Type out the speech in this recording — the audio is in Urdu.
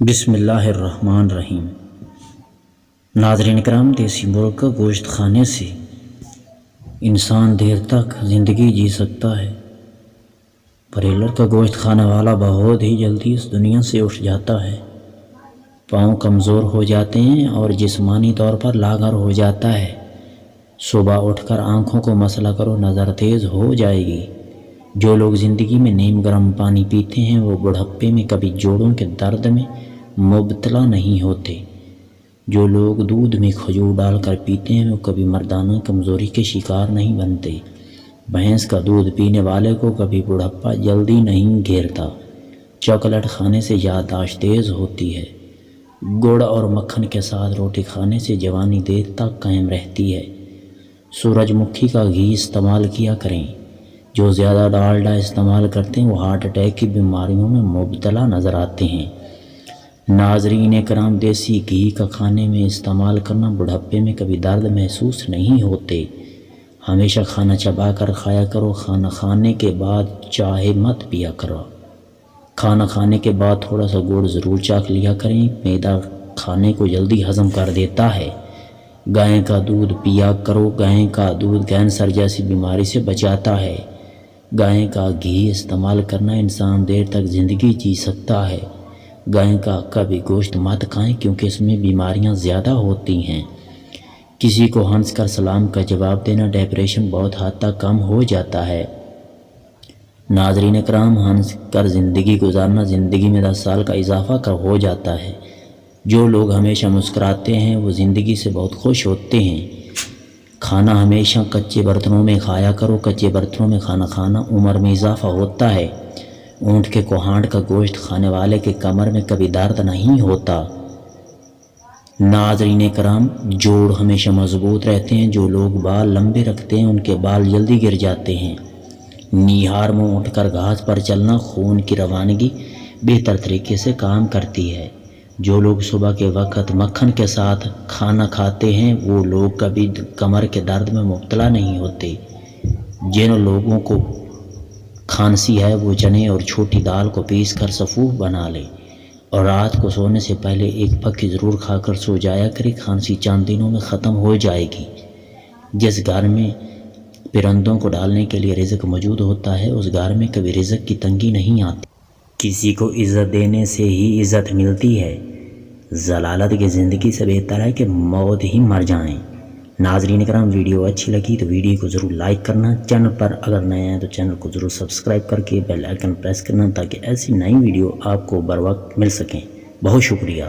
بسم اللہ الرحمن الرحیم۔ ناظرین کرام، دیسی مرغ کا گوشت کھانے سے انسان دیر تک زندگی جی سکتا ہے۔ بریلر کا گوشت کھانے والا بہت ہی جلدی اس دنیا سے اٹھ جاتا ہے، پاؤں کمزور ہو جاتے ہیں اور جسمانی طور پر لاغر ہو جاتا ہے۔ صبح اٹھ کر آنکھوں کو مسئلہ کرو، نظر تیز ہو جائے گی۔ جو لوگ زندگی میں نیم گرم پانی پیتے ہیں وہ بڑھاپے میں کبھی جوڑوں کے درد میں مبتلا نہیں ہوتے۔ جو لوگ دودھ میں کھجور ڈال کر پیتے ہیں وہ کبھی مردانہ کمزوری کے شکار نہیں بنتے۔ بھینس کا دودھ پینے والے کو کبھی بڑھاپا جلدی نہیں گھیرتا۔ چاکلیٹ کھانے سے یادداشت تیز ہوتی ہے۔ گڑ اور مکھن کے ساتھ روٹی کھانے سے جوانی دیر تک قائم رہتی ہے۔ سورج مکھی کا گھی استعمال کیا کریں۔ جو زیادہ ڈالڈا استعمال کرتے ہیں وہ ہارٹ اٹیک کی بیماریوں میں مبتلا نظر آتے ہیں۔ ناظرین کرام، دیسی گھی کا کھانے میں استعمال کرنا بڑھاپے میں کبھی درد محسوس نہیں ہوتے۔ ہمیشہ کھانا چبا کر کھایا کرو۔ کھانا کھانے کے بعد چائے مت پیا کرو۔ کھانا کھانے کے بعد تھوڑا سا گڑ ضرور چاکھ لیا کریں، میدا کھانے کو جلدی ہضم کر دیتا ہے۔ گائے کا دودھ پیا کرو۔ گائے کا دودھ کینسر جیسی بیماری سے بچاتا ہے۔ گائے کا گھی استعمال کرنا انسان دیر تک زندگی جی سکتا ہے۔ گائے کا کبھی گوشت مت کھائیں کیونکہ اس میں بیماریاں زیادہ ہوتی ہیں۔ کسی کو ہنس کر سلام کا جواب دینا ڈپریشن بہت حد تک کم ہو جاتا ہے۔ ناظرین کرام، ہنس کر زندگی گزارنا زندگی میں 10 سال کا اضافہ ہو جاتا ہے۔ جو لوگ ہمیشہ مسکراتے ہیں وہ زندگی سے بہت خوش ہوتے ہیں۔ کھانا ہمیشہ کچے برتنوں میں کھایا کرو۔ کچے برتنوں میں کھانا کھانا عمر میں اضافہ ہوتا ہے۔ اونٹ کے کوہانٹ کا گوشت کھانے والے کے کمر میں کبھی درد نہیں ہوتا۔ ناظرین کرام، جوڑ ہمیشہ مضبوط رہتے ہیں۔ جو لوگ بال لمبے رکھتے ہیں ان کے بال جلدی گر جاتے ہیں۔ نیہار منہ اٹھ کر گھاس پر چلنا خون کی روانگی بہتر طریقے سے کام کرتی ہے۔ جو لوگ صبح کے وقت مکھن کے ساتھ کھانا کھاتے ہیں وہ لوگ کبھی کمر کے درد میں مبتلا نہیں ہوتے۔ جن لوگوں کو کھانسی ہے وہ چنے اور چھوٹی دال کو پیس کر سفوف بنا لے اور رات کو سونے سے پہلے ایک پکی ضرور کھا کر سو جایا کرے۔ کھانسی چند دنوں میں ختم ہو جائے گی۔ جس گھر میں پرندوں کو ڈالنے کے لیے رزق موجود ہوتا ہے اس گھر میں کبھی رزق کی تنگی نہیں آتی۔ کسی کو عزت دینے سے ہی عزت ملتی ہے۔ ضلالت کی زندگی سے بہتر ہے کہ موت ہی مر جائیں۔ ناظرین کرام، ویڈیو اچھی لگی تو ویڈیو کو ضرور لائک کرنا۔ چینل پر اگر نئے ہیں تو چینل کو ضرور سبسکرائب کر کے بیل آئیکن پریس کرنا تاکہ ایسی نئی ویڈیو آپ کو بر وقت مل سکیں۔ بہت شکریہ۔